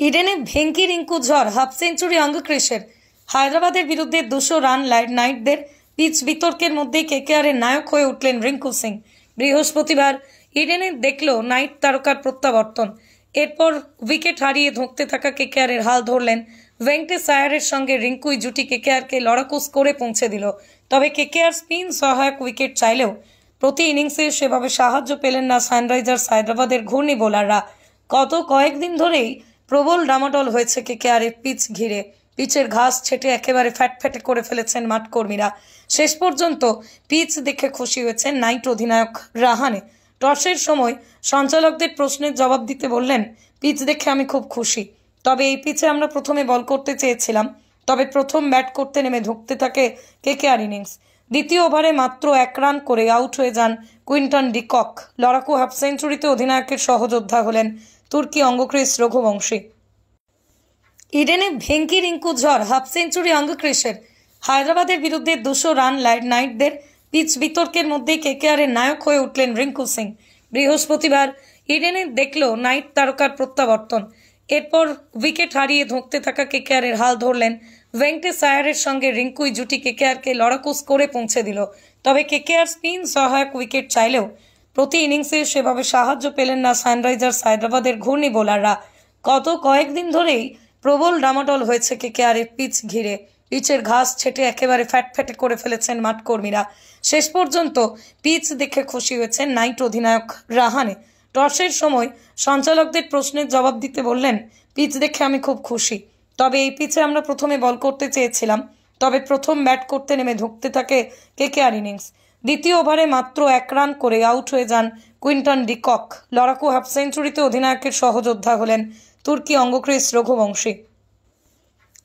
ইডেনে ভেঙ্কি রিঙ্কু ঝড় half century অঙ্গক্রিসের। হায়দ্রাবাদের বিরুদ্ধে 200 রান নাইটদের পিচ বিতর্কের মধ্যেই কেকেআরের নায়ক হয়ে উঠলেন রিঙ্কু সিং। বৃহস্পতিবার ইডেনে দেখল নাইট তারকার প্রত্যাবর্তন। এরপর উইকেট হারিয়ে ধুঁকতে থাকা কেকেআরের হাল ধরলেন ভেঙ্কটেশ আয়ারের সঙ্গে রিঙ্কুই জুটি কেকেআরকে লড়াকু স্কোরে পৌঁছে দিল। তবে কেকেআর স্পিন সহায়ক উইকেট চাইলেও প্রতি ইনিংসে সেভাবে সাহায্য পেলেন না সানরাইজার্স হায়দ্রাবাদের ঘূর্ণি বোলাররা। গত কয়েকদিন ধরেই প্রবল ডামাডোল হয়েছে কেকেআরের পিচ ঘিরে। পিচের ঘাস ছেটে একেবারে ফ্যাটফ্যাটে করে ফেলেছেন মাঠকর্মীরা। শেষ পর্যন্ত পিচ দেখে খুশি হয়েছেন নাইট অধিনায়ক রাহানে। টসের সময় সঞ্চালকদের প্রশ্নের জবাব দিতে বললেন, পিচ দেখে আমি খুব খুশি। তবে এই পিচে আমরা প্রথমে বল করতে চেয়েছিলাম, তবে প্রথম ব্যাট করতে নেমে ধুঁকতে থাকে কেকেআর ইনিংস। দ্বিতীয় ওভারে মাত্র 1 রান করে আউট হয়ে যান কুইন্টন ডি কক। লড়াকু হাফ সেঞ্চুরিতে অধিনায়কের সহযোদ্ধা হলেন তুর্কি অঙ্গক্রিস রঘুবংশী। ইডেনে ভেঙ্কি রিঙ্কু ঝড় হাফ সেঞ্চুরি অঙ্গক্রিসের। হায়দ্রাবাদের বিরুদ্ধে 200 রান নাইটদের পিচ বিতর্কের মধ্যেই কেকেআরের নায়ক হয়ে উঠলেন রিঙ্কু সিং। বৃহস্পতিবার ইডেনে দেখল নাইট তারকার প্রত্যাবর্তন। এরপর উইকেট হারিয়ে ধুঁকতে থাকা কেকেআরের হাল ধরলেন ভেঙ্কটেশ আয়ারের সঙ্গে রিঙ্কুই জুটি কেকেআরকে লড়াকু স্কোরে পৌঁছে দিল। তবে কেকেআর স্পিন সহায়ক উইকেট চাইলেও প্রতি ইনিংসে সেভাবে সাহায্য পেলেন না সানরাইজার্স হায়দ্রাবাদের ঘূর্ণি বোলাররা। গত কয়েকদিন ধরেই প্রবল ডামাডোল হয়েছে কেকেআরের পিচ ঘিরে। পিচের ঘাস ছেটে একেবারে ফ্যাটফ্যাটে করে ফেলেছেন মাঠকর্মীরা। শেষ পর্যন্ত পিচ দেখে খুশি হয়েছেন নাইট অধিনায়ক রাহানে। টসের সময় সঞ্চালকদের প্রশ্নের জবাব দিতে বললেন, পিচ দেখে আমি খুব খুশি। তবে এই পিচে আমরা প্রথমে বল করতে চেয়েছিলাম, তবে প্রথম ব্যাট করতে নেমে ধুঁকতে থাকে কেকেআর ইনিংস। দ্বিতীয় ওভারে মাত্র 1 রান করে আউট হয়ে যান কুইন্টন ডি কক। লড়াকু হাফ সেঞ্চুরিতে অধিনায়কের সহযোদ্ধা হলেন তুর্কি অঙ্গক্রিস রঘুবংশী।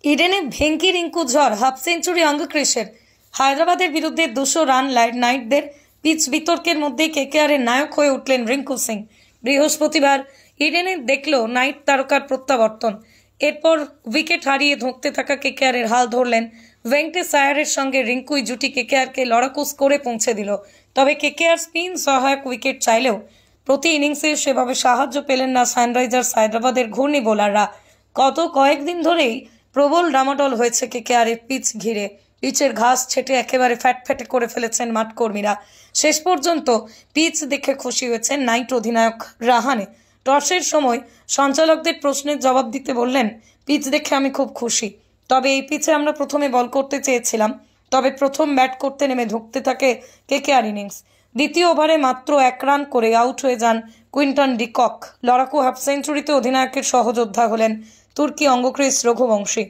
ইডেনে ভেঙ্কি রিঙ্কু ঝড় হাফ সেঞ্চুরি অঙ্গক্রিসের। হায়দ্রাবাদের বিরুদ্ধে 200 রান নাইটদের পিচ বিতর্কের মধ্যেই কেকেআরের নায়ক হয়ে উঠলেন রিঙ্কু সিং। বৃহস্পতিবার ইডেনে দেখল নাইট তারকার প্রত্যাবর্তন। এরপর উইকেট হারিয়ে ধুঁকতে থাকা কেকেআরের হাল ধরলেন ভেঙ্কটেশ আয়ারের সঙ্গে রিঙ্কুই জুটি কেকেআরকে লড়াকু স্কোরে পৌঁছে দিল। তবে কেকেআর স্পিন সহায়ক উইকেট চাইলেও প্রতি ইনিংসে সেভাবে সাহায্য পেলেন না সানরাইজার্স হায়দ্রাবাদের ঘূর্ণি বোলাররা। গত কয়েকদিন ধরেই প্রবল ডামাডোল হয়েছে কেকেআরের পিচ ঘিরে। পিচের ঘাস ছেটে একেবারে ফ্যাটফ্যাটে করে ফেলেছেন মাঠকর্মীরা। শেষ পর্যন্ত পিচ দেখে খুশি হয়েছেন নাইট অধিনায়ক রাহানে। টসের সময় সঞ্চালকদের প্রশ্নের জবাব দিতে বললেন, পিচ দেখে আমি খুব খুশি। তবে এই পিচে আমরা প্রথমে বল করতে চেয়েছিলাম, তবে প্রথম ব্যাট করতে নেমে ধুঁকতে থাকে কেকেআর ইনিংস। দ্বিতীয় ওভারে মাত্র 1 রান করে আউট হয়ে যান কুইন্টন ডি কক। লড়াকু হাফ সেঞ্চুরিতে অধিনায়কের সহযোদ্ধা হলেন তুর্কি অঙ্গক্রিস রঘুবংশী।